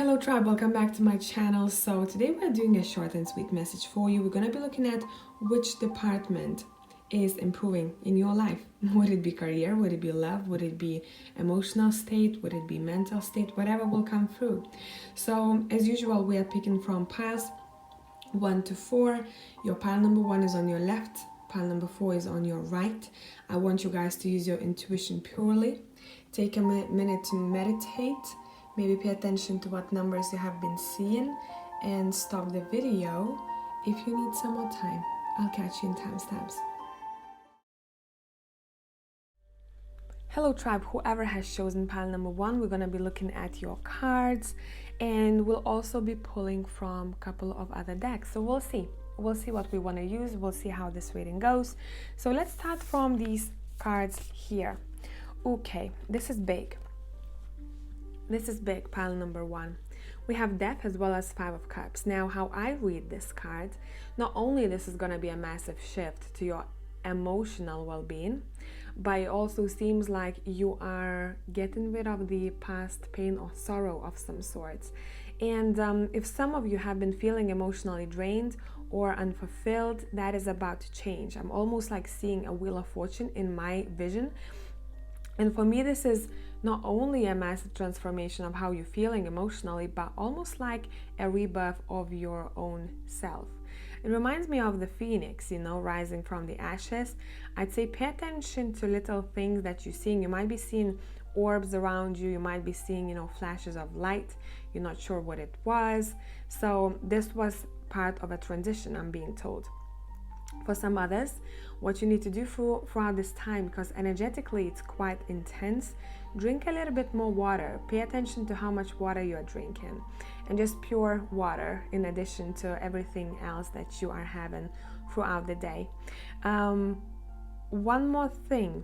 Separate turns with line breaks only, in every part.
Hello tribe, welcome back to my channel. So today we're doing a short and sweet message for you. We're going to be looking at which department is improving in your life. Would it be career? Would it be love? Would it be emotional state? Would it be mental state? Whatever will come through. So as usual, we are picking from piles 1 to 4. Your pile number 1 is on your left. Pile number 4 is on your right. I want you guys to use your intuition purely. Take a minute to meditate. Maybe pay attention to what numbers you have been seeing and stop the video if you need some more time. I'll catch you in timestamps. Hello tribe, whoever has chosen pile number 1, we're going to be looking at your cards and we'll also be pulling from a couple of other decks. So we'll see what we want to use. We'll see how this reading goes. So let's start from these cards here. Okay, this is big. This is big, pile number 1. We have Death as well as 5 of Cups. Now, how I read this card, not only this is going to be a massive shift to your emotional well-being, but it also seems like you are getting rid of the past pain or sorrow of some sorts. And if some of you have been feeling emotionally drained or unfulfilled, that is about to change. I'm almost like seeing a wheel of fortune in my vision. And for me, this is not only a massive transformation of how you're feeling emotionally, but almost like a rebirth of your own self. It reminds me of the phoenix, you know, rising from the ashes. I'd say pay attention to little things that you're seeing. You might be seeing orbs around you. You might be seeing, you know, flashes of light. You're not sure what it was. So this was part of a transition, I'm being told. For some others, what you need to do throughout this time, because energetically it's quite intense, drink a little bit more water. Pay attention to how much water you are drinking, and just pure water in addition to everything else that you are having throughout the day. One more thing.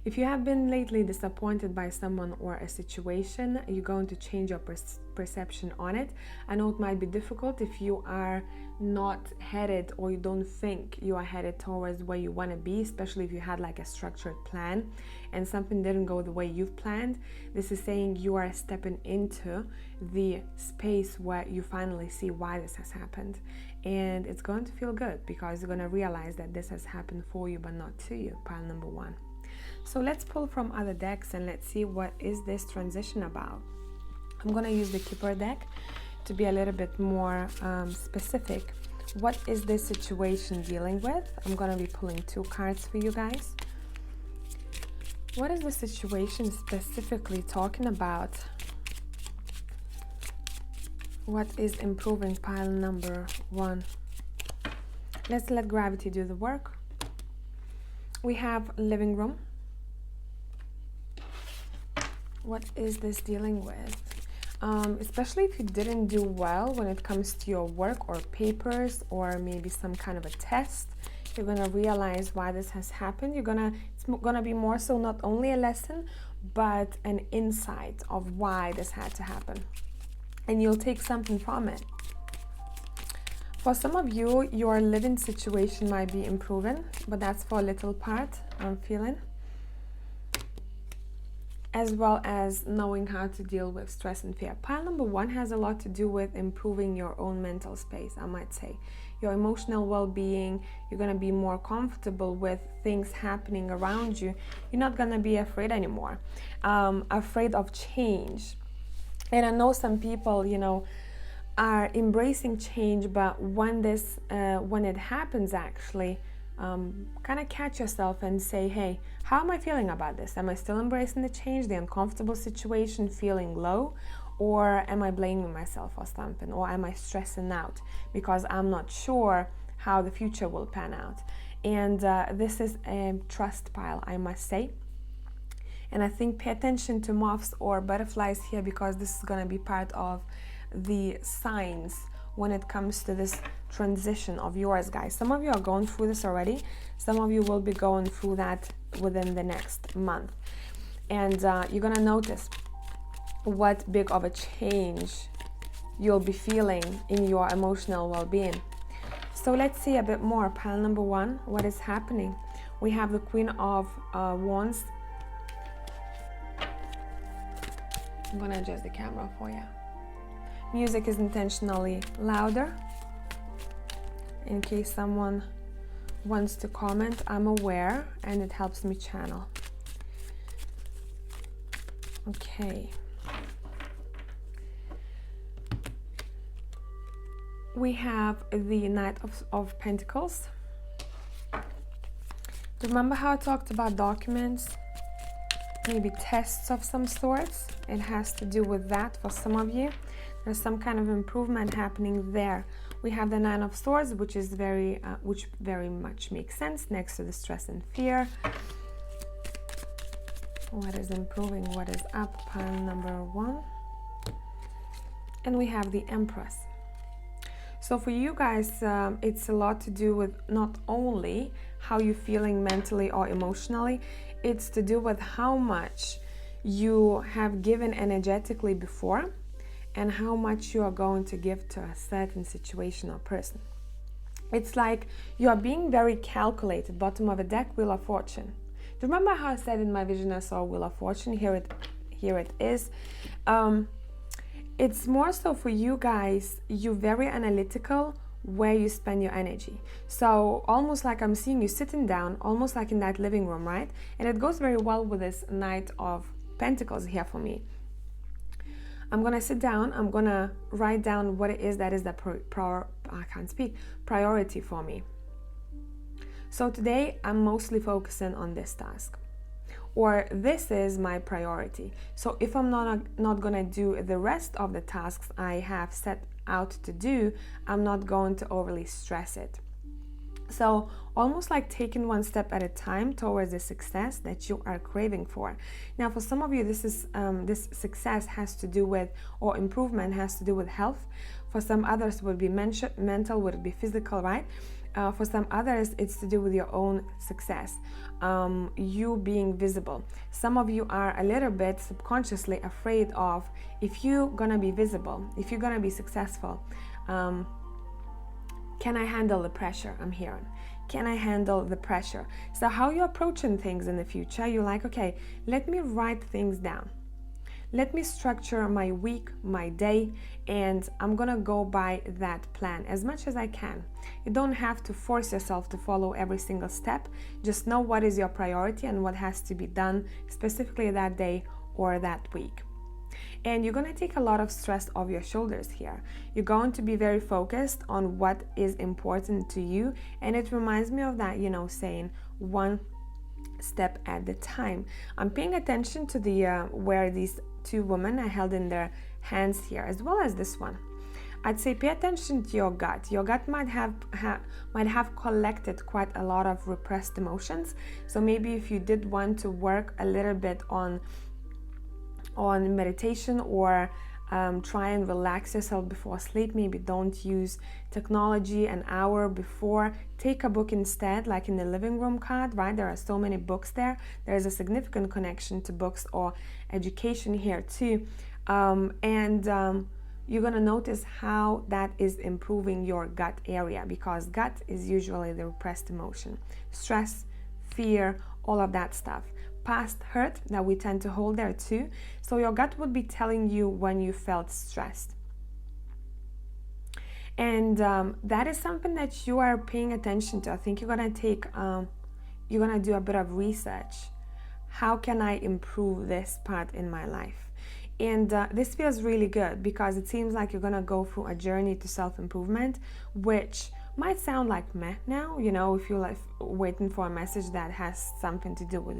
If you have been lately disappointed by someone or a situation, you're going to change your perception on it. I know it might be difficult if you are not headed, or you don't think you are headed towards where you want to be, especially if you had like a structured plan and something didn't go the way you've planned. This is saying you are stepping into the space where you finally see why this has happened. And it's going to feel good because you're going to realize that this has happened for you but not to you, pile number 1. So let's pull from other decks and let's see what is this transition about. I'm going to use the Keeper deck to be a little bit more specific. What is this situation dealing with? I'm going to be pulling 2 cards for you guys. What is the situation specifically talking about? What is improving, pile number 1? Let's let gravity do the work. We have living room. What is this dealing with? Especially if you didn't do well when it comes to your work or papers or maybe some kind of a test, you're gonna realize why this has happened. It's gonna be more so not only a lesson, but an insight of why this had to happen. And you'll take something from it. For some of you, your living situation might be improving, but that's for a little part, I'm feeling. As well as knowing how to deal with stress and fear. Pile number 1 has a lot to do with improving your own mental space, I might say. Your emotional well-being, you're going to be more comfortable with things happening around you. You're not going to be afraid anymore. Afraid of change. And I know some people, you know, are embracing change, but when it happens actually, kind of catch yourself and say, hey, how am I feeling about this? Am I still embracing the change, the uncomfortable situation, feeling low? Or am I blaming myself for something? Or am I stressing out because I'm not sure how the future will pan out? And this is a trust pile, I must say. And I think pay attention to moths or butterflies here, because this is going to be part of the signs when it comes to this transition of yours, guys. Some of you are going through this already. Some of you will be going through that within the next month. And you're going to notice what big of a change you'll be feeling in your emotional well-being. So let's see a bit more. Pile number 1, what is happening? We have the Queen of Wands I'm gonna adjust the camera for you. Music is intentionally louder in case someone wants to comment. I'm aware and it helps me channel. Okay. We have the Knight of Pentacles. Remember how I talked about documents? Maybe tests of some sorts. It has to do with that for some of you. There's some kind of improvement happening there. We have the Nine of Swords, which is which very much makes sense next to the stress and fear. What is improving? What is up? Pile number 1. And we have the Empress. So for you guys, it's a lot to do with not only how you're feeling mentally or emotionally, it's to do with how much you have given energetically before and how much you are going to give to a certain situation or person. It's like you are being very calculated. Bottom of the deck, Wheel of Fortune. Do you remember how I said in my vision I saw Wheel of Fortune? Here it is. It's more so for you guys, you're very analytical where you spend your energy. So almost like I'm seeing you sitting down, almost like in that living room, right? And it goes very well with this Knight of Pentacles here for me. I'm gonna sit down, I'm gonna write down what it is that is the priority for me. So today I'm mostly focusing on this task, or this is my priority. So if I'm not gonna do the rest of the tasks I have set out to do, I'm not going to overly stress it. So almost like taking one step at a time towards the success that you are craving for. Now, for some of you, this success has to do with, or improvement has to do with health. For some others, would be mental, would be physical, right? For some others, it's to do with your own success, you being visible. Some of you are a little bit subconsciously afraid of, if you're gonna be visible, if you're gonna be successful, can I handle the pressure I'm hearing? Can I handle the pressure? So how you're approaching things in the future, you're like, okay, let me write things down. Let me structure my week, my day, and I'm gonna go by that plan as much as I can. You don't have to force yourself to follow every single step. Just know what is your priority and what has to be done specifically that day or that week. And you're going to take a lot of stress off your shoulders here. You're going to be very focused on what is important to you. And it reminds me of that, saying one step at a time. I'm paying attention to the where these two women are held in their hands here, as well as this one. I'd say pay attention to your gut. Your gut might have collected quite a lot of repressed emotions. So maybe if you did want to work a little bit on meditation or try and relax yourself before sleep, maybe don't use technology an hour before. Take a book instead, like in the living room card, right? There are so many books there. There's a significant connection to books or education here too. You're gonna notice how that is improving your gut area, because gut is usually the repressed emotion, stress, fear, all of that stuff. Past hurt that we tend to hold there too. So your gut would be telling you when you felt stressed. And that is something that you are paying attention to. I think you're gonna do a bit of research. How can I improve this part in my life? And this feels really good, because it seems like you're gonna go through a journey to self-improvement, which might sound like meh now, if you're like waiting for a message that has something to do with,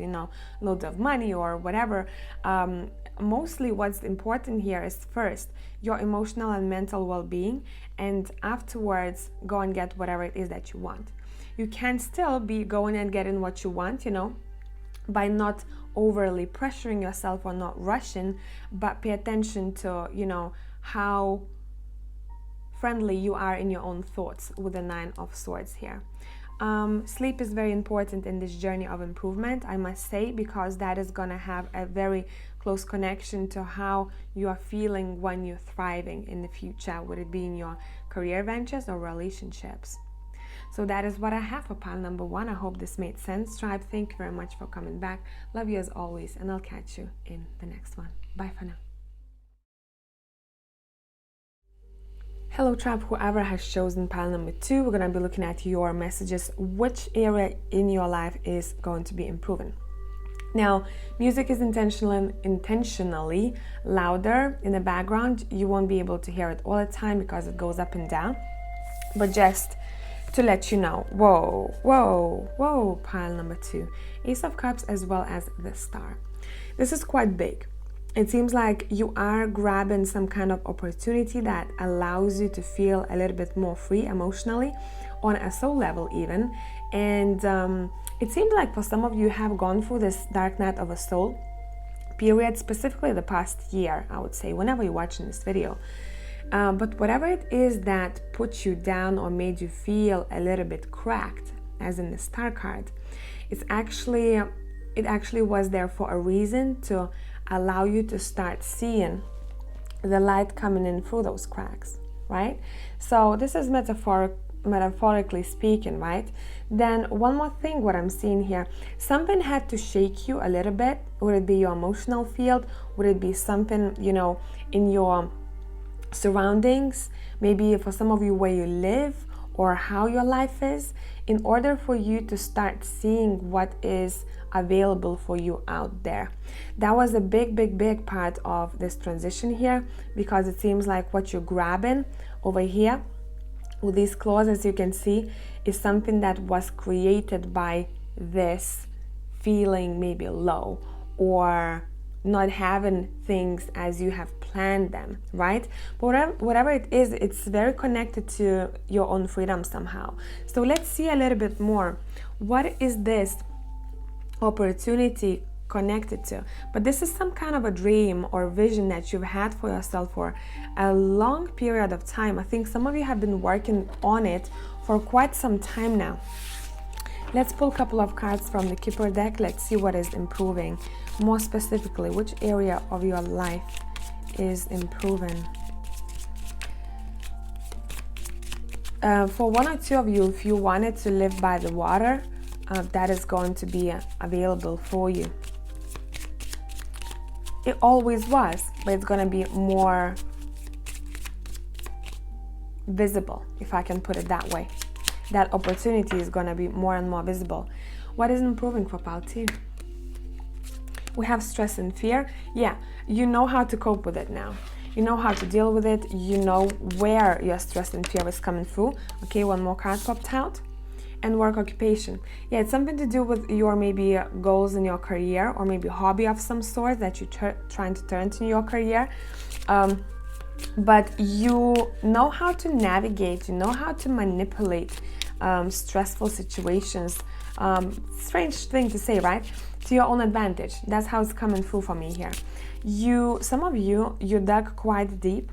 loads of money or whatever. Mostly what's important here is first your emotional and mental well-being, and afterwards go and get whatever it is that you want. You can still be going and getting what you want, by not overly pressuring yourself or not rushing, but pay attention to, how friendly you are in your own thoughts with the Nine of Swords here. Sleep is very important in this journey of improvement, I must say, because that is going to have a very close connection to how you are feeling when you're thriving in the future, would it be in your career ventures or relationships. So that is what I have for pile number 1. I hope this made sense. Tribe, thank you very much for coming back. Love you as always, and I'll catch you in the next one. Bye for now. Hello tribe, whoever has chosen pile number 2, we're going to be looking at your messages, which area in your life is going to be improving. Now, music is intentionally louder in the background. You won't be able to hear it all the time because it goes up and down. But just to let you know, whoa, whoa, whoa, pile number 2. Ace of Cups as well as the Star. This is quite big. It seems like you are grabbing some kind of opportunity that allows you to feel a little bit more free emotionally, on a soul level even. And it seems like for some of you have gone through this dark night of a soul period, specifically the past year, I would say, whenever you're watching this video. But whatever it is that put you down or made you feel a little bit cracked, as in the Star card, it actually was there for a reason, to allow you to start seeing the light coming in through those cracks, right? So this is metaphorically speaking, right? Then one more thing, what I'm seeing here, something had to shake you a little bit. Would it be your emotional field? Would it be something, you know, in your surroundings? Maybe for some of you where you live or how your life is, in order for you to start seeing what is available for you out there. That was a big part of this transition here, because it seems like what you're grabbing over here with these claws, as you can see, is something that was created by this feeling maybe low or not having things as you have planned them, right? But whatever it is, it's very connected to your own freedom somehow. So let's see a little bit more. What is this opportunity connected to? But this is some kind of a dream or vision that you've had for yourself for a long period of time. I think some of you have been working on it for quite some time now. Let's pull a couple of cards from the Keeper deck. Let's see what is improving. More specifically, which area of your life is improving? For one or two of you, if you wanted to live by the water, that is going to be available for you. It always was, but it's going to be more visible, if I can put it that way. That opportunity is going to be more and more visible. What is improving for pile 2? We have stress and fear. Yeah, you know how to cope with it now. You know how to deal with it. You know where your stress and fear is coming through. Okay, one more card popped out. And work occupation. Yeah, it's something to do with your maybe goals in your career, or maybe hobby of some sort that you're trying to turn to your career. But you know how to navigate, you know how to manipulate stressful situations. Strange thing to say, right? To your own advantage. That's how it's coming through for me here. Some of you dug quite deep,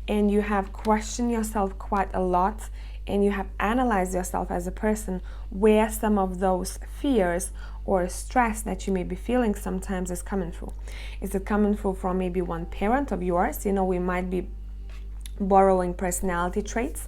and you have questioned yourself quite a lot, and you have analyzed yourself as a person, where some of those fears or stress that you may be feeling sometimes is coming through. Is it coming through from maybe one parent of yours? You know, we might be borrowing personality traits.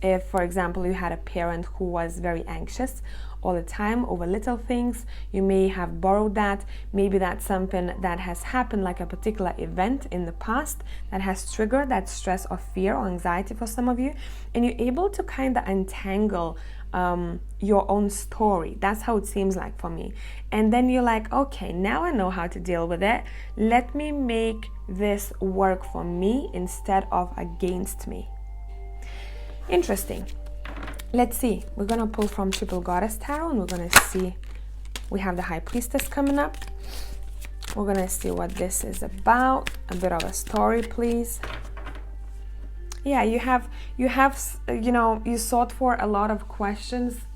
If, for example, you had a parent who was very anxious all the time over little things, you may have borrowed that. Maybe that's something that has happened, like a particular event in the past that has triggered that stress or fear or anxiety for some of you, and you're able to kind of untangle your own story. That's how it seems like for me. And then you're like, okay, now I know how to deal with it. Let me make this work for me instead of against me. Interesting. Let's see. We're going to pull from Triple Goddess Tarot, and we're going to see. We have the High Priestess coming up. We're going to see what this is about. A bit of a story, please. Yeah, you sought for a lot of questions,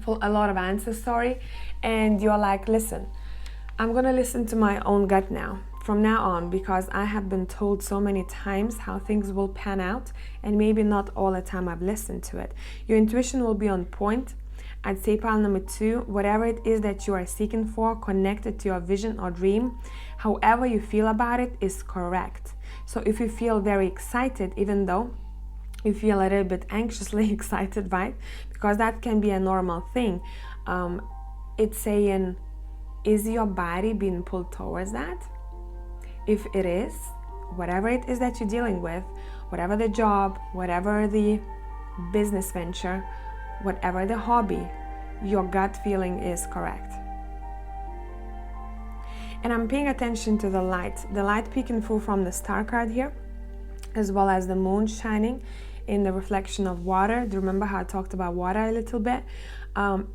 for a lot of answers, and you're like, listen, I'm going to listen to my own gut now. From now on, because I have been told so many times how things will pan out, and maybe not all the time I've listened to it. Your intuition will be on point. I'd say pile number 2, whatever it is that you are seeking for, connected to your vision or dream, however you feel about it is correct. So if you feel very excited, even though you feel a little bit anxiously excited, right? Because that can be a normal thing. It's saying, is your body being pulled towards that? If it is, whatever it is that you're dealing with, whatever the job, whatever the business venture, whatever the hobby, your gut feeling is correct. And I'm paying attention to the light peeking through from the star card here, as well as the moon shining in the reflection of water. Do you remember how I talked about water a little bit?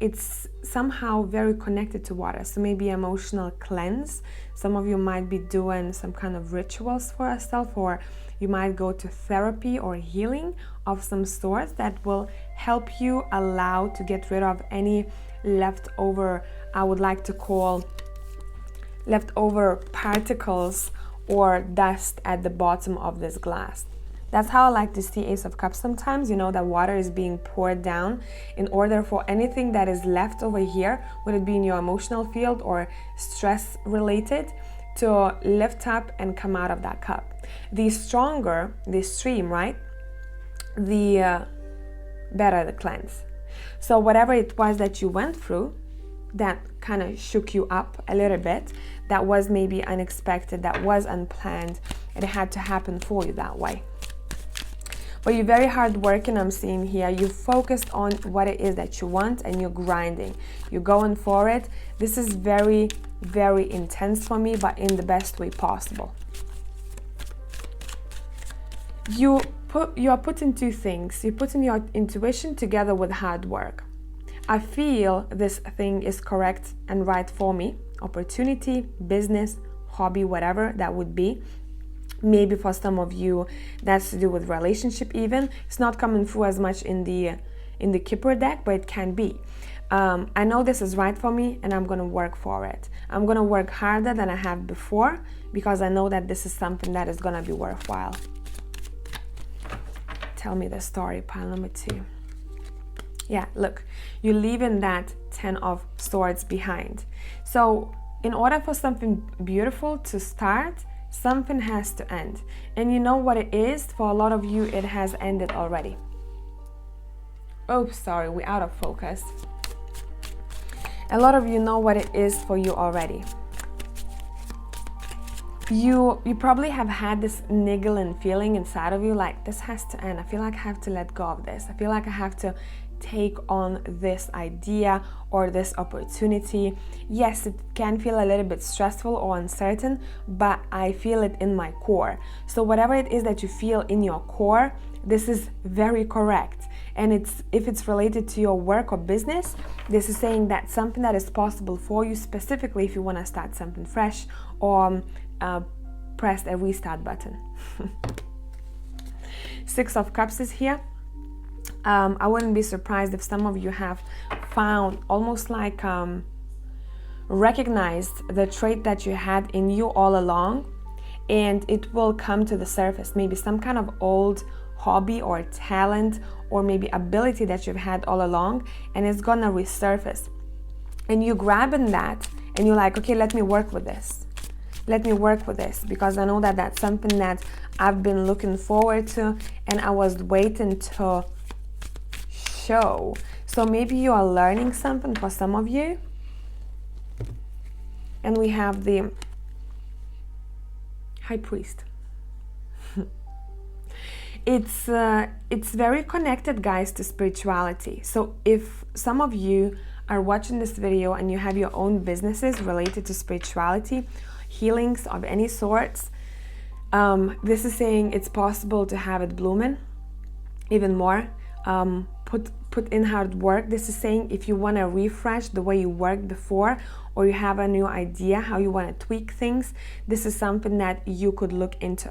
It's somehow very connected to water. So maybe emotional cleanse. Some of you might be doing some kind of rituals for yourself, or you might go to therapy or healing of some sort that will help you allow to get rid of any leftover, I would like to call leftover particles or dust at the bottom of this glass. That's how I like to see Ace of Cups sometimes. You know, that water is being poured down in order for anything that is left over here, would it be in your emotional field or stress related, to lift up and come out of that cup. The stronger the stream, right, the better the cleanse. So whatever it was that you went through that kind of shook you up a little bit, that was maybe unexpected, that was unplanned, it had to happen for you that way. But you're very hard working, I'm seeing here. You focused on what it is that you want and you're grinding. You're going for it. This is very, very intense for me, but in the best way possible. You are putting two things. You're putting your intuition together with hard work. I feel this thing is correct and right for me. Opportunity, business, hobby, whatever that would be. Maybe for some of you that's to do with relationship even. It's not coming through as much in the 𝒃𝒐𝒐𝒌 deck, but it can be. I know this is right for me and I'm going to work for it. I'm going to work harder than I have before because I know that this is something that is going to be worthwhile. Tell me the story, pile number 2. Yeah, look, you're leaving that 10 of Swords behind. So in order for something beautiful to start, something has to end. And you know what it is? For a lot of you, it has ended already. Oops, sorry, we're out of focus. A lot of you know what it is for you already. You probably have had this niggling feeling inside of you, like this has to end. I feel like I have to let go of this. I feel like I have to take on this idea or this opportunity. Yes, it can feel a little bit stressful or uncertain, but I feel it in my core. So whatever it is that you feel in your core, this is very correct. And if it's related to your work or business, this is saying that something that is possible for you, specifically if you want to start something fresh or press a restart button. 6 of Cups is here. I wouldn't be surprised if some of you have found almost like recognized the trait that you had in you all along, and it will come to the surface. Maybe some kind of old hobby or talent or maybe ability that you've had all along, and it's gonna resurface. And you grabbing that and you're like, okay, let me work with this. Let me work with this because I know that that's something that I've been looking forward to and I was waiting to show. So maybe you are learning something for some of you. And we have the High Priest. It's very connected, guys, to spirituality. So if some of you are watching this video and you have your own businesses related to spirituality, healings of any sorts, this is saying it's possible to have it blooming even more. Put in hard work. This is saying if you want to refresh the way you worked before, or you have a new idea how you want to tweak things, this is something that you could look into.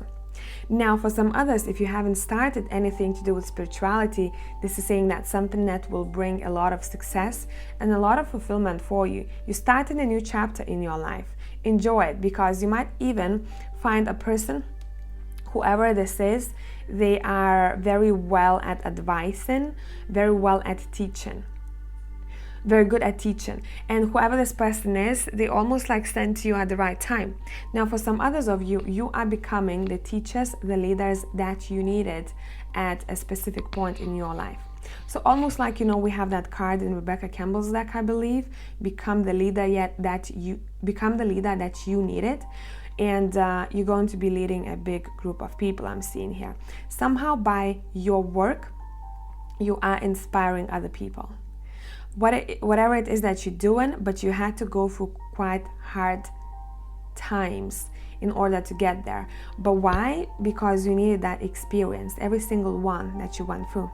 Now for some others, if you haven't started anything to do with spirituality, this is saying that something that will bring a lot of success and a lot of fulfillment for you. You're starting a new chapter in your life. Enjoy it, because you might even find a person, whoever this is, they are very well at advising, very well at teaching, very good at teaching. And whoever this person is, they almost like send to you at the right time. Now for some others of you, you are becoming the teachers, the leaders that you needed at a specific point in your life. So almost like, you know, we have that card in Rebecca Campbell's deck, I believe, become the leader that you needed. and you're going to be leading a big group of people, I'm seeing here. Somehow by your work, you are inspiring other people. Whatever it is that you're doing, but you had to go through quite hard times in order to get there. But why? Because you needed that experience, every single one that you went through.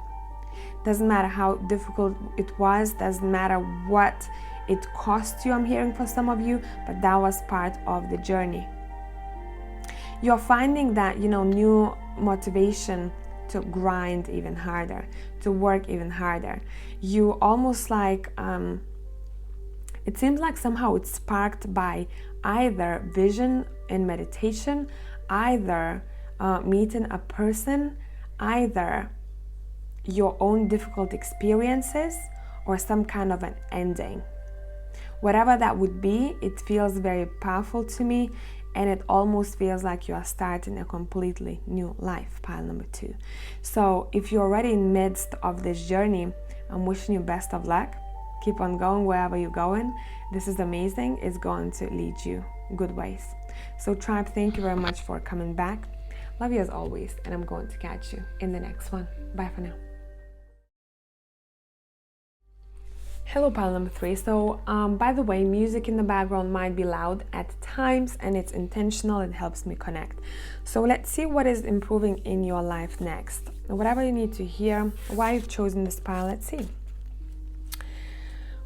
Doesn't matter how difficult it was, doesn't matter what it cost you, I'm hearing for some of you, but that was part of the journey. You're finding that, new motivation to grind even harder, to work even harder. You almost like, it seems like somehow it's sparked by either vision and meditation, either meeting a person, either your own difficult experiences, or some kind of an ending. Whatever that would be, it feels very powerful to me, and it almost feels like you are starting a completely new life, pile number 2. So if you're already in the midst of this journey, I'm wishing you best of luck. Keep on going wherever you're going. This is amazing. It's going to lead you good ways. So tribe, thank you very much for coming back. Love you as always, and I'm going to catch you in the next one. Bye for now. Hello, pile number 3. So by the way, music in the background might be loud at times, and it's intentional. It helps me connect. So let's see what is improving in your life next. Whatever you need to hear, why you've chosen this pile, let's see.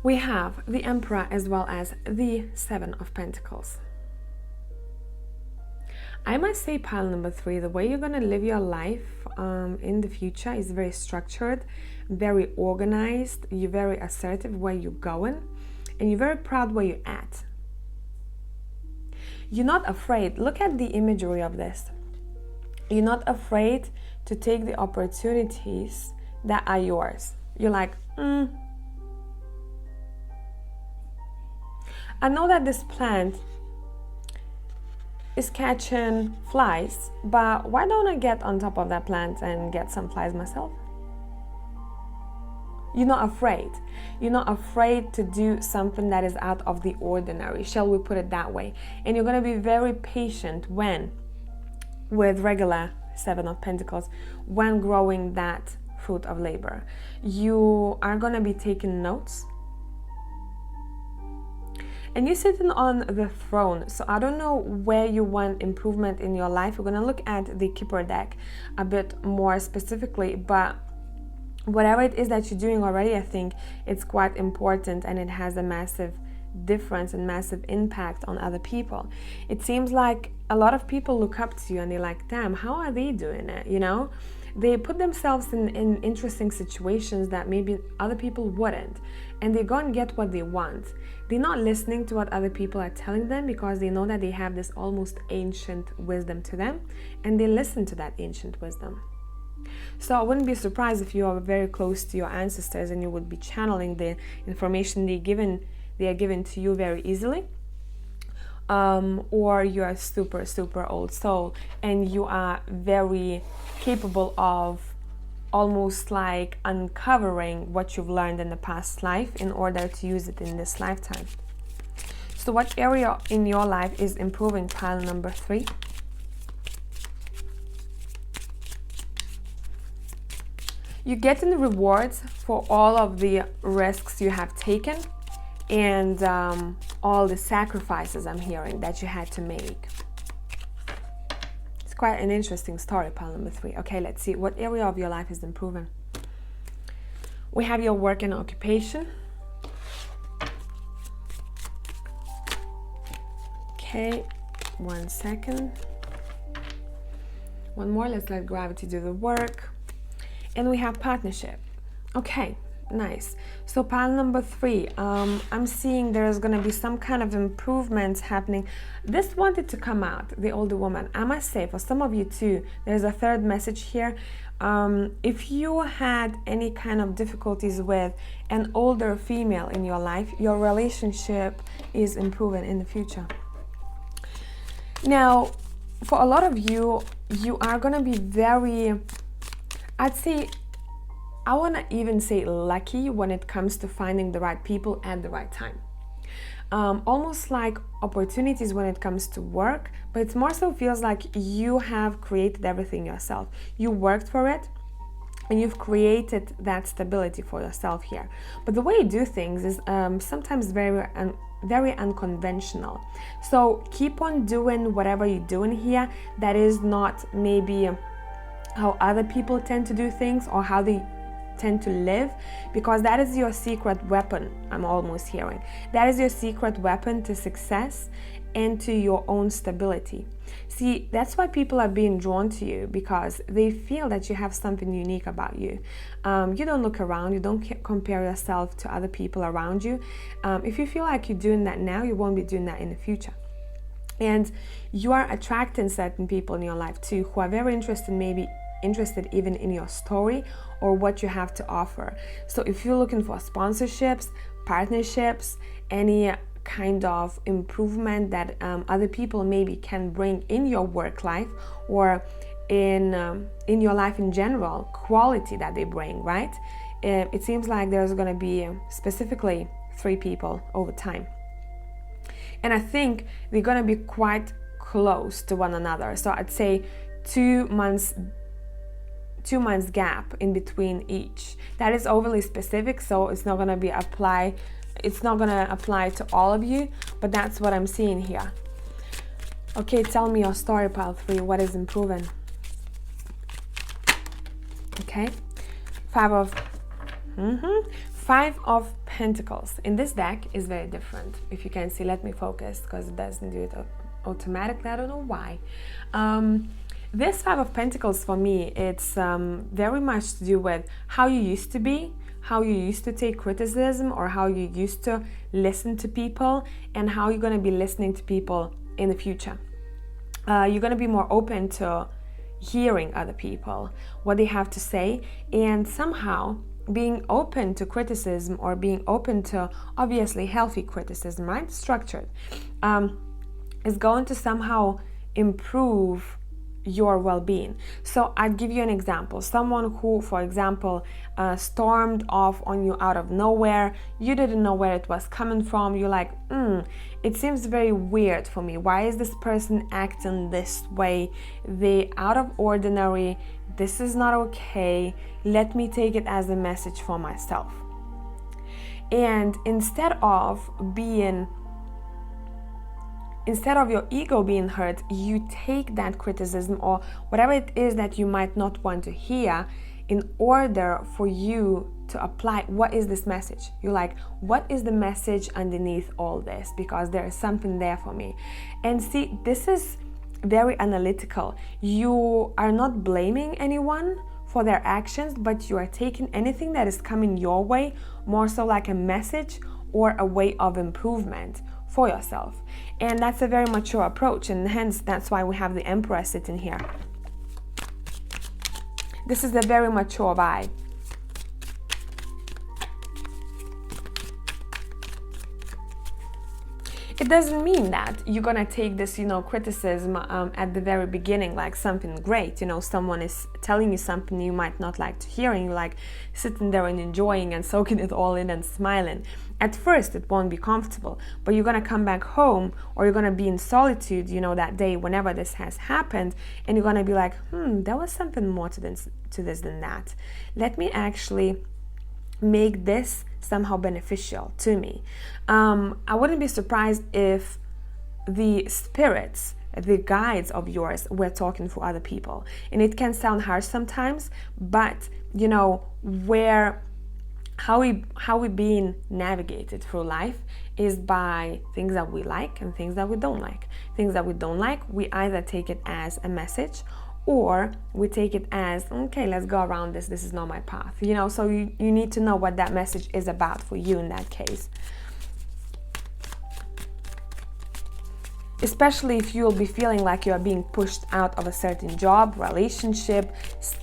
We have the Emperor as well as the 7 of Pentacles. I must say, pile number 3, the way you're going to live your life in the future is very structured, very organized. You're very assertive where you're going, and you're very proud where you're at. You're not afraid. Look at the imagery of this. You're not afraid to take the opportunities that are yours. You're like, I know that this plant is catching flies, but why don't I get on top of that plant and get some flies myself? You're not afraid. You're not afraid to do something that is out of the ordinary, shall we put it that way? And you're going to be very patient with regular 7 of Pentacles, when growing that fruit of labor. You are going to be taking notes. And you're sitting on the throne, so I don't know where you want improvement in your life. We're going to look at the Keeper deck a bit more specifically, but whatever it is that you're doing already, I think it's quite important, and it has a massive difference and massive impact on other people. It seems like a lot of people look up to you and they're like, damn, how are they doing it? They put themselves in interesting situations that maybe other people wouldn't, and they go and get what they want. They're not listening to what other people are telling them, because they know that they have this almost ancient wisdom to them, and they listen to that ancient wisdom. So I wouldn't be surprised if you are very close to your ancestors and you would be channeling the information they are given to you very easily. Or you're a super, super old soul and you are very capable of almost like uncovering what you've learned in the past life in order to use it in this lifetime. So what area in your life is improving, pile number 3? You're getting rewards for all of the risks you have taken and all the sacrifices I'm hearing that you had to make. It's quite an interesting story, pile number 3. Okay, let's see what area of your life is improving. We have your work and occupation. Okay, 1 second. One more, let's let gravity do the work. And we have partnership. Okay, nice. So pile number 3, I'm seeing there's going to be some kind of improvements happening. This wanted to come out, the older woman. I must say, for some of you too, there's a third message here. If you had any kind of difficulties with an older female in your life, your relationship is improving in the future. Now, for a lot of you, you are going to be very, I'd say, I want to even say lucky when it comes to finding the right people at the right time. almost like opportunities when it comes to work, but it more so feels like you have created everything yourself. You worked for it, and you've created that stability for yourself here. But the way you do things is sometimes very unconventional. So keep on doing whatever you're doing here. That is not maybe how other people tend to do things or how they tend to live, because that is your secret weapon. I'm almost hearing that is your secret weapon to success and to your own stability. See, that's why people are being drawn to you, because they feel that you have something unique about you. You don't look around, you don't compare yourself to other people around you. If you feel like you're doing that now, you won't be doing that in the future. And you are attracting certain people in your life too, who are very interested even in your story or what you have to offer. So if you're looking for sponsorships, partnerships, any kind of improvement that other people maybe can bring in your work life or in your life in general, quality that they bring, right? It seems like there's going to be specifically 3 people over time. And I think they're going to be quite close to one another. So I'd say 2 months gap in between each. That is overly specific, so it's not going to apply to all of you, but that's what I'm seeing here. Okay, tell me your story, pile 3. What is improving? Okay, 5 of Pentacles. In this deck is very different. If you can see, let me focus because it doesn't do it automatically. I don't know why. This 5 of Pentacles for me, it's very much to do with how you used to be, how you used to take criticism, or how you used to listen to people, and how you're going to be listening to people in the future. You're going to be more open to hearing other people, what they have to say, and somehow being open to criticism, or being open to obviously healthy criticism, right? Structured, is going to somehow improve your well-being. So I'd give you an example. Someone who, for example, stormed off on you out of nowhere, you didn't know where it was coming from, you're like, it seems very weird for me. Why is this person acting this way? They out of ordinary. This is not okay. Let me take it as a message for myself. And instead of your ego being hurt, you take that criticism or whatever it is that you might not want to hear in order for you to apply. What is this message? You're like, what is the message underneath all this? Because there is something there for me. And see, this is very analytical. You are not blaming anyone for their actions, but you are taking anything that is coming your way more so like a message or a way of improvement for yourself. And that's a very mature approach, and hence that's why we have the Emperor sitting here. This is a very mature vibe. It doesn't mean that you're gonna take this, criticism at the very beginning like something great. Someone is telling you something you might not like to hear, and you're like sitting there and enjoying and soaking it all in and smiling. At first, it won't be comfortable, but you're gonna come back home, or you're gonna be in solitude, that day whenever this has happened, and you're gonna be like, there was something more to this than that. Let me actually make this somehow beneficial to me. I wouldn't be surprised if the spirits, the guides of yours, were talking for other people. And it can sound harsh sometimes, but how we being navigated through life is by things that we like and things that we don't like. Things that we don't like, we either take it as a message, or we take it as, okay, let's go around this. This is not my path. So you need to know what that message is about for you in that case. Especially if you'll be feeling like you are being pushed out of a certain job, relationship,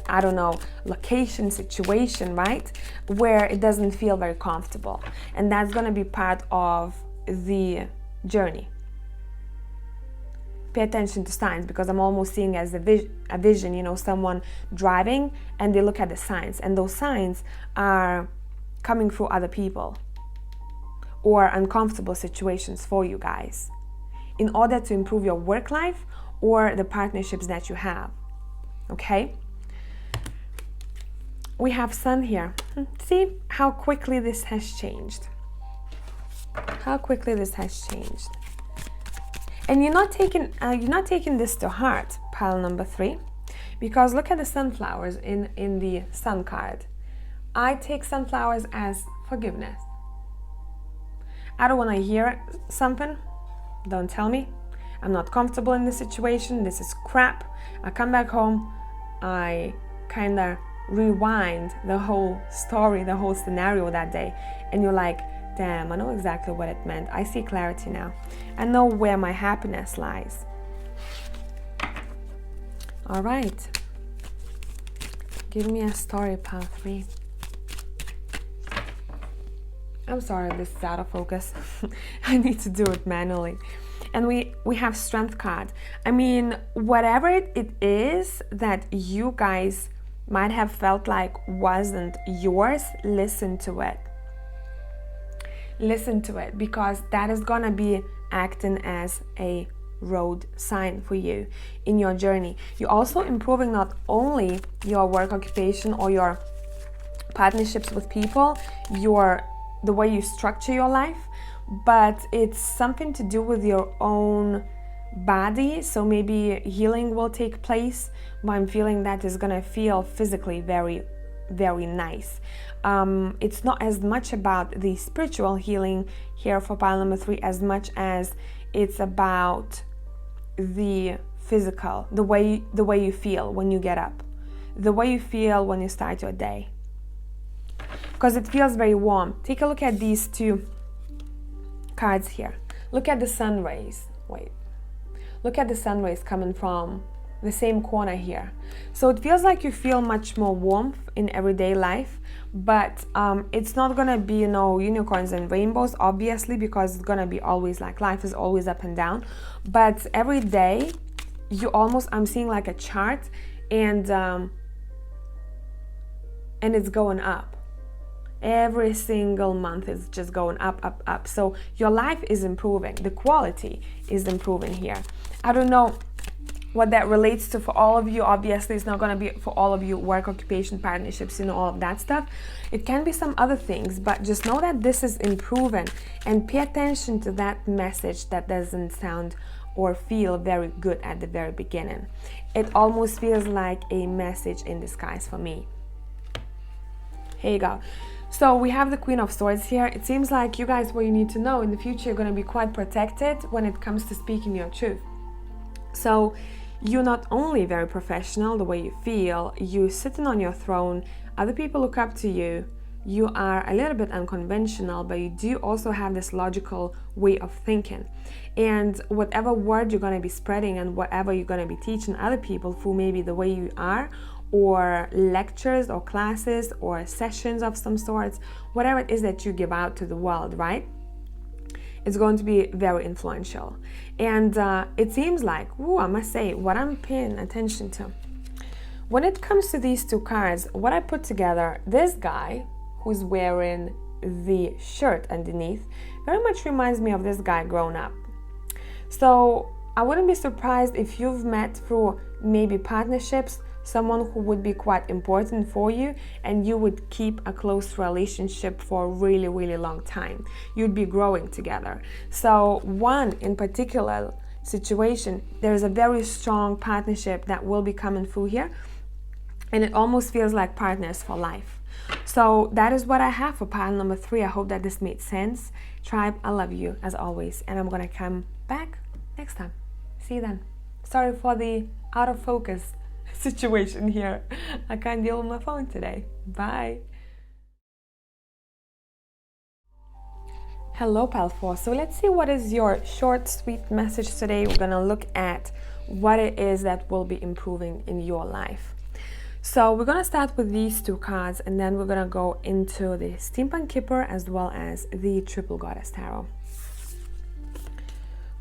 I don't know, location, situation, right? Where it doesn't feel very comfortable. And that's going to be part of the journey. Pay attention to signs, because I'm almost seeing as a vision, someone driving and they look at the signs, and those signs are coming through other people. or uncomfortable situations for you guys in order to improve your work life or the partnerships that you have. Okay? We have Sun here. See how quickly this has changed. How quickly this has changed. And you're not taking this to heart, pile number 3, because look at the sunflowers in the Sun card. I take sunflowers as forgiveness. I don't want to hear something. Don't tell me. I'm not comfortable in this situation. This is crap. I come back home. I kind of rewind the whole story, the whole scenario that day. And you're like, damn, I know exactly what it meant. I see clarity now. I know where my happiness lies. All right. Give me a story, pile 3. I'm sorry, this is out of focus. I need to do it manually. And we have Strength card. I mean, whatever it is that you guys might have felt like wasn't yours, listen to it. Listen to it, because that is gonna be acting as a road sign for you in your journey. You're also improving not only your work occupation or your partnerships with people, the way you structure your life, but it's something to do with your own body. So maybe healing will take place, but I'm feeling that is gonna feel physically very, very nice. It's not as much about the spiritual healing here for pile number 3 as much as it's about the physical, the way you feel when you get up, the way you feel when you start your day, because it feels very warm. Take a look at these 2 cards here. Look at the sun rays. Look at the sun rays coming from the same corner here. So it feels like you feel much more warmth in everyday life, but it's not gonna be, unicorns and rainbows, obviously, because it's gonna be always like life is always up and down. But every day, I'm seeing like a chart, and it's going up. Every single month is just going up, up, up. So your life is improving. The quality is improving here. I don't know what that relates to for all of you. Obviously, it's not going to be for all of you work, occupation, partnerships, all of that stuff. It can be some other things, but just know that this is improving, and pay attention to that message that doesn't sound or feel very good at the very beginning. It almost feels like a message in disguise for me. Here you go. So we have the Queen of Swords here. It seems like you guys, what you need to know, in the future you're going to be quite protected when it comes to speaking your truth. So you're not only very professional, the way you feel, you're sitting on your throne, other people look up to you, you are a little bit unconventional, but you do also have this logical way of thinking. And whatever word you're going to be spreading and whatever you're going to be teaching other people through maybe the way you are, or lectures or classes or sessions of some sorts, whatever it is that you give out to the world, right? It's going to be very influential. And it seems like, I must say, what I'm paying attention to, when it comes to these 2 cards, what I put together, this guy who's wearing the shirt underneath very much reminds me of this guy grown up. So I wouldn't be surprised if you've met through maybe partnerships someone who would be quite important for you, and you would keep a close relationship for a really, really long time. You'd be growing together. So one in particular situation, there's a very strong partnership that will be coming through here, and it almost feels like partners for life. So that is what I have for pile number 3. I hope that this made sense. Tribe, I love you as always, and I'm gonna come back next time. See you then. Sorry for the out of focus situation here. I can't deal with my phone today. Bye. Hello, pile 4. So let's see what is your short, sweet message today. We're gonna look at what it is that will be improving in your life. So we're gonna start with these 2 cards, and then we're gonna go into the Steampunk Kipper as well as the Triple Goddess Tarot.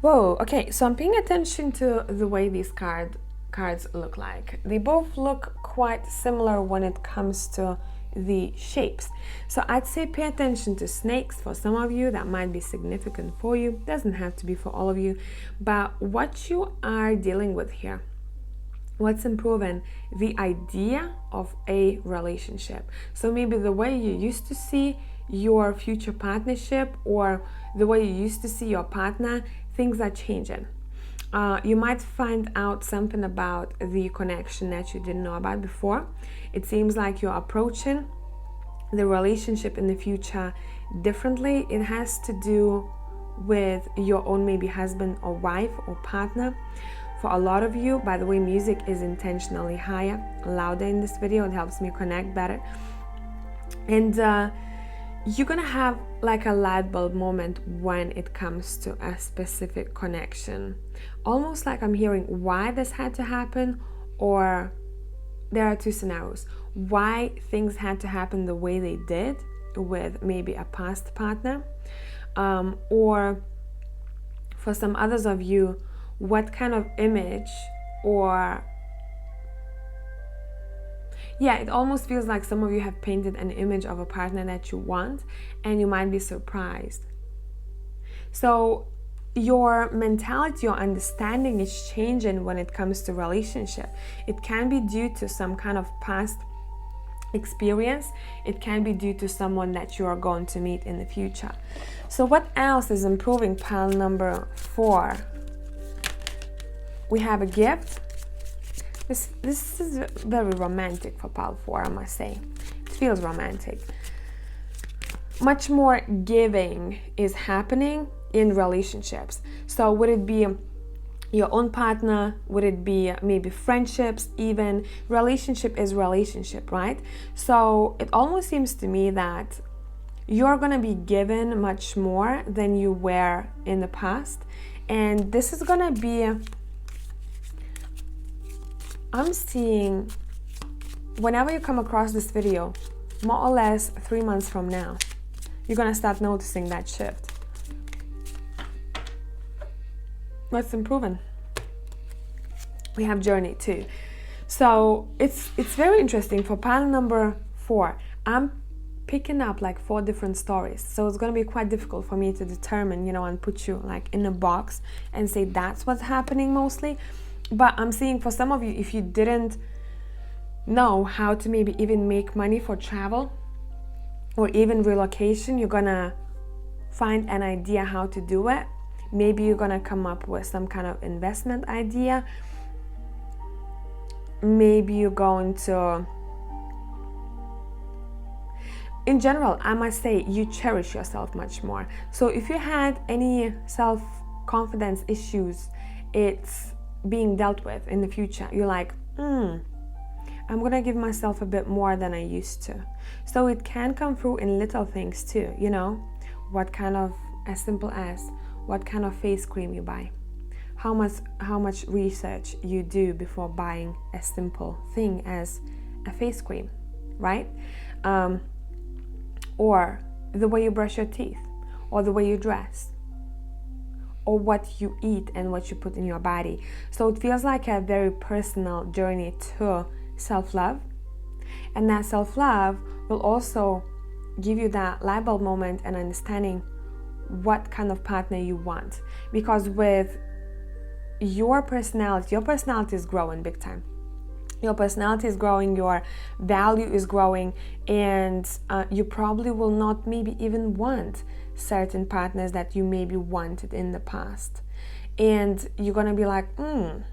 Whoa, okay, so I'm paying attention to the way these cards look like. They both look quite similar when it comes to the shapes. So I'd say pay attention to snakes. For some of you, that might be significant for you. Doesn't have to be for all of you. But what you are dealing with here, what's improving? The idea of a relationship. So maybe the way you used to see your future partnership or the way you used to see your partner, things are changing. You might find out something about the connection that you didn't know about before. It seems like you're approaching the relationship in the future differently. It has to do with your own maybe husband or wife or partner. For a lot of you, by the way, music is intentionally higher, louder in this video. It helps me connect better. And you're gonna have like a light bulb moment when it comes to a specific connection. Almost like I'm hearing why this had to happen, or there are two scenarios. Why things had to happen the way they did with maybe a past partner, or for some others of you, what kind of image or it almost feels like some of you have painted an image of a partner that you want, and you might be surprised. So your mentality, your understanding is changing when it comes to relationship. It can be due to some kind of past experience. It can be due to someone that you are going to meet in the future. So what else is improving pile number 4? We have a gift. This is very romantic for pile 4, I must say. It feels romantic. Much more giving is happening in relationships. So would it be your own partner? Would it be maybe friendships? Even relationship is relationship, right? So it almost seems to me that you're gonna be given much more than you were in the past, and this is gonna be, I'm seeing, whenever you come across this video, more or less 3 months from now, you're gonna start noticing that shift. What's improving? We have journey too. So it's very interesting. For pile number 4, I'm picking up like 4 different stories. So it's gonna be quite difficult for me to determine, and put you like in a box and say that's what's happening mostly. But I'm seeing for some of you, if you didn't know how to maybe even make money for travel or even relocation, you're gonna find an idea how to do it. Maybe you're gonna come up with some kind of investment idea. Maybe you're going to, in general, I must say, you cherish yourself much more. So if you had any self-confidence issues, it's being dealt with in the future. You're like, I'm gonna give myself a bit more than I used to. So it can come through in little things too, what kind of, as simple as what kind of face cream you buy, how much research you do before buying a simple thing as a face cream, right? Or the way you brush your teeth, or the way you dress, or what you eat and what you put in your body. So it feels like a very personal journey to self-love. And that self-love will also give you that light bulb moment and understanding what kind of partner you want. Because with your personality is growing big time. Your personality is growing, your value is growing, and you probably will not maybe even want certain partners that you maybe wanted in the past. And you're gonna be like, you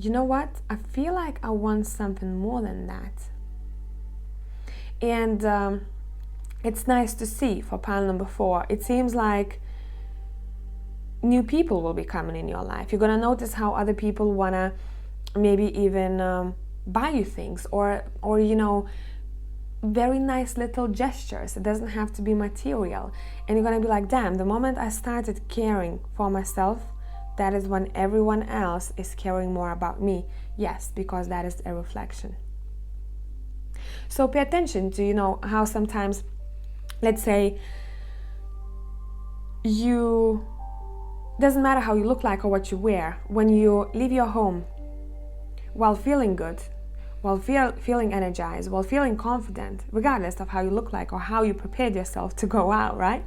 know what? I feel like I want something more than that. And it's nice to see for pile number 4. It seems like new people will be coming in your life. You're gonna notice how other people wanna maybe even buy you things, or very nice little gestures. It doesn't have to be material. And you're gonna be like, damn, the moment I started caring for myself, that is when everyone else is caring more about me. Yes, because that is a reflection. So pay attention to, how sometimes, let's say, doesn't matter how you look like or what you wear, when you leave your home while feeling good, while feeling energized, while feeling confident, regardless of how you look like or how you prepared yourself to go out, right?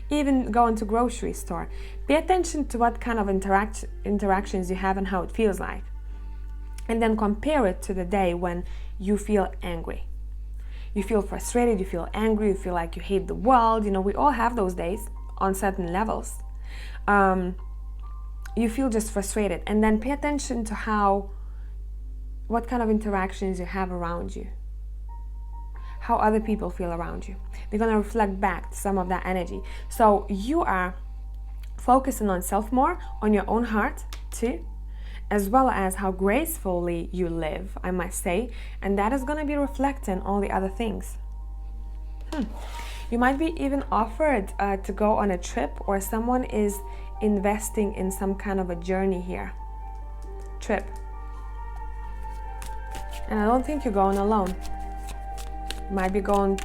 Even going to grocery store. Pay attention to what kind of interactions you have and how it feels like. And then compare it to the day when you feel angry. You feel frustrated, you feel angry, you feel like you hate the world. You know, we all have those days on certain levels. You feel just frustrated. And then pay attention to what kind of interactions you have around you. How other people feel around you. They're going to reflect back some of that energy. So you are focusing on self more, on your own heart too, as well as how gracefully you live, I must say, and that is going to be reflecting all the other things. You might be even offered to go on a trip, or someone is investing in some kind of a journey here. Trip. And I don't think you're going alone. You might be going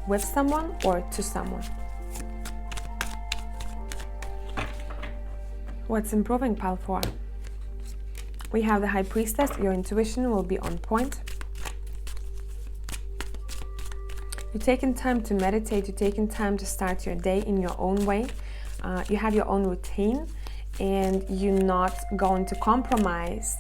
with someone or to someone. What's improving, Pile 4? We have the High Priestess. Your intuition will be on point. You're taking time to meditate. You're taking time to start your day in your own way. You have your own routine, and you're not going to compromise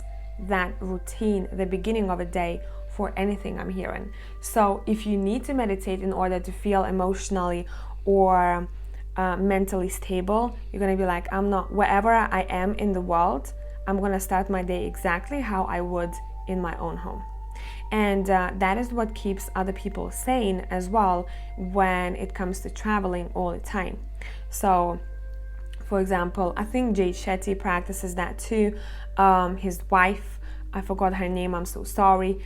that routine, the beginning of a day, for anything, I'm hearing. So if you need to meditate in order to feel emotionally or mentally stable, you're going to be like, wherever I am in the world, I'm going to start my day exactly how I would in my own home. And that is what keeps other people sane as well when it comes to traveling all the time. So, for example, I think 𝒃𝒐𝒌 practices that too. His wife, I forgot her name, I'm so sorry.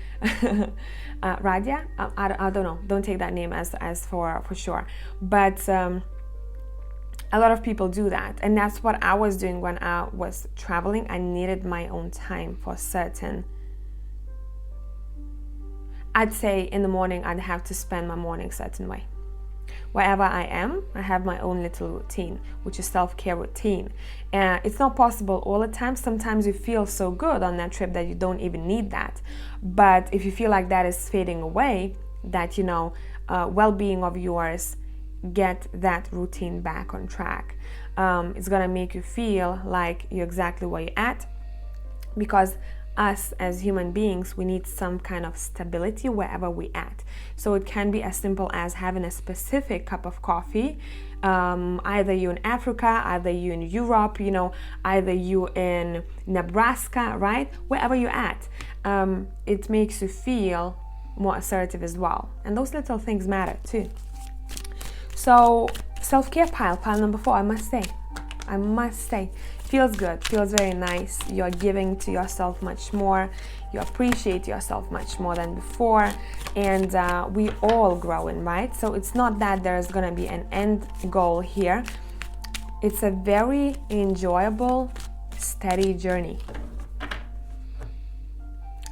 Radia? I don't know. Don't take that name as for sure. But a lot of people do that, and that's what I was doing when I was traveling. I needed my own time for certain. I'd say in the morning I'd have to spend my morning a certain way. Wherever I am, I have my own little routine, which is self-care routine. It's not possible all the time. Sometimes you feel so good on that trip that you don't even need that. But if you feel like that is fading away, that, well-being of yours, get that routine back on track. It's gonna make you feel like you're exactly where you're at, because us as human beings, we need some kind of stability wherever we're at. So it can be as simple as having a specific cup of coffee. Either you in Africa, either you in Europe, either you in Nebraska, right? Wherever you're at, it makes you feel more assertive as well. And those little things matter too. So self-care pile number 4, I must say, feels good, feels very nice. You're giving to yourself much more. You appreciate yourself much more than before. And we all growing, right? So it's not that there's gonna be an end goal here. It's a very enjoyable, steady journey.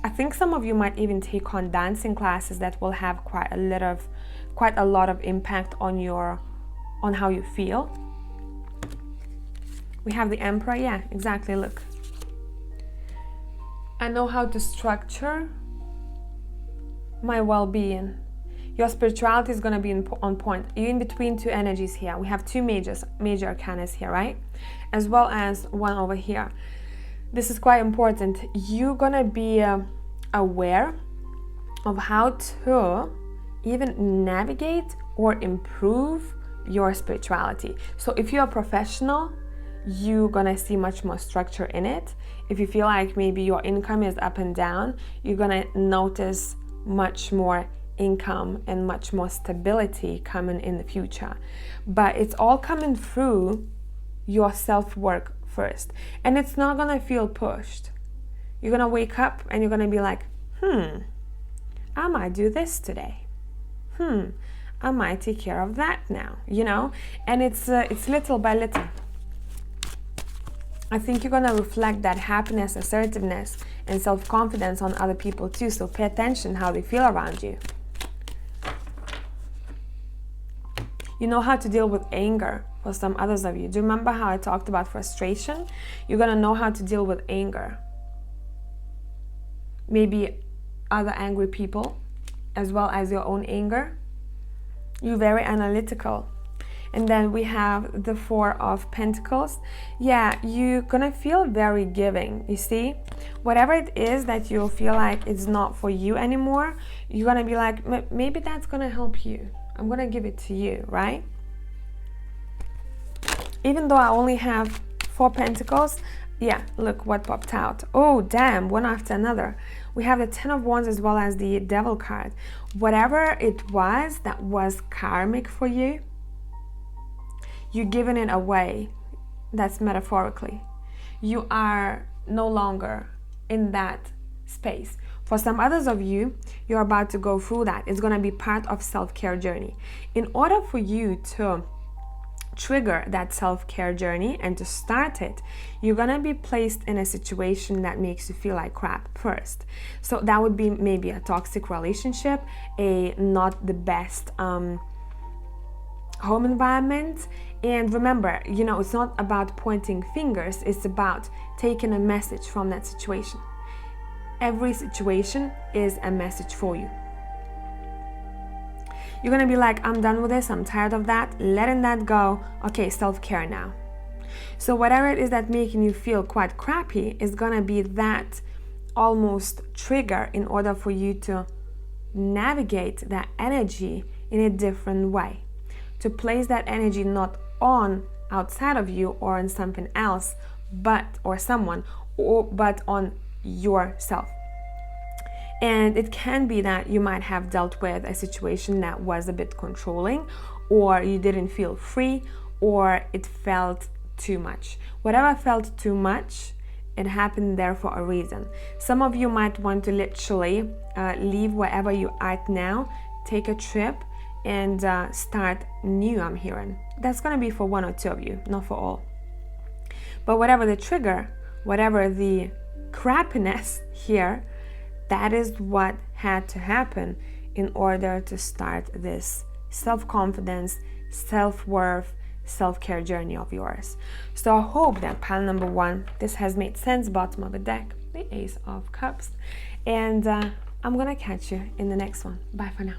I think some of you might even take on dancing classes that will have quite a lot of impact on how you feel. We have the Emperor. Yeah, exactly. Look, I know how to structure my well-being. Your spirituality is going to be on point. You're in between two energies here. We have two major arcanas here, right? As well as one over here. This is quite important. You're going to be aware of how to even navigate or improve your spirituality. So if you're a professional, you're gonna see much more structure in it. If you feel like maybe your income is up and down, you're gonna notice much more income and much more stability coming in the future. But it's all coming through your self-work first. And it's not gonna feel pushed. You're gonna wake up and you're gonna be like, I might do this today. I might take care of that now, And it's little by little. I think you're gonna reflect that happiness, assertiveness, and self-confidence on other people too. So pay attention how they feel around you. You know how to deal with anger for some others of you. Do you remember how I talked about frustration? You're gonna know how to deal with anger. Maybe other angry people, as well as your own anger. You're very analytical. And then we have the Four of Pentacles. Yeah, you're gonna feel very giving, you see? Whatever it is that you feel like it's not for you anymore, you're gonna be like, maybe that's gonna help you. I'm gonna give it to you, right? Even though I only have 4 Pentacles, yeah, look what popped out. Oh, damn, one after another. We have the 10 of Wands as well as the Devil card. Whatever it was that was karmic for you, you're giving it away. That's metaphorically. You are no longer in that space. For some others of you, you're about to go through that. It's going to be part of self-care journey. In order for you to trigger that self-care journey and to start it, you're gonna be placed in a situation that makes you feel like crap first. So that would be maybe a toxic relationship, a not the best home environment. And remember, you know, it's not about pointing fingers, it's about taking a message from that situation. Every situation is a message for you. You're gonna be like, I'm done with this, I'm tired of that, letting that go. Okay, self-care now. So whatever it is that making you feel quite crappy is gonna be that almost trigger in order for you to navigate that energy in a different way. To place that energy not on outside of you or on something else, or someone, but on yourself. And it can be that you might have dealt with a situation that was a bit controlling, or you didn't feel free, or it felt too much. Whatever felt too much, it happened there for a reason. Some of you might want to literally leave wherever you are now, take a trip, and start new, I'm hearing. That's going to be for 1 or 2 of you, not for all. But whatever the trigger, whatever the crappiness here, that is what had to happen in order to start this self-confidence, self-worth, self-care journey of yours. So I hope that pile number 1, this has made sense. Bottom of the deck, the Ace of Cups. And I'm gonna catch you in the next one. Bye for now.